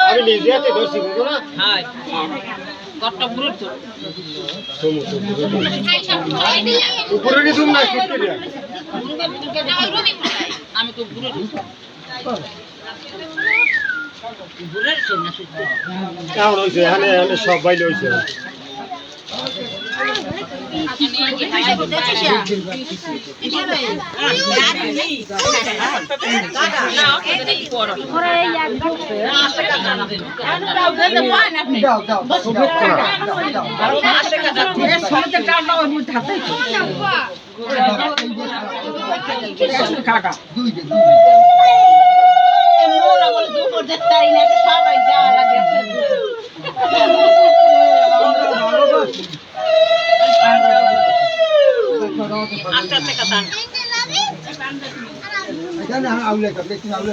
আমি নিজে হাতে ধরছি বুঝো না উপরে কি তুমি না আমি তো কেমন হয়েছে এখানে এখানে সব বাইলে হয়েছে আস্তে আস্তে কথা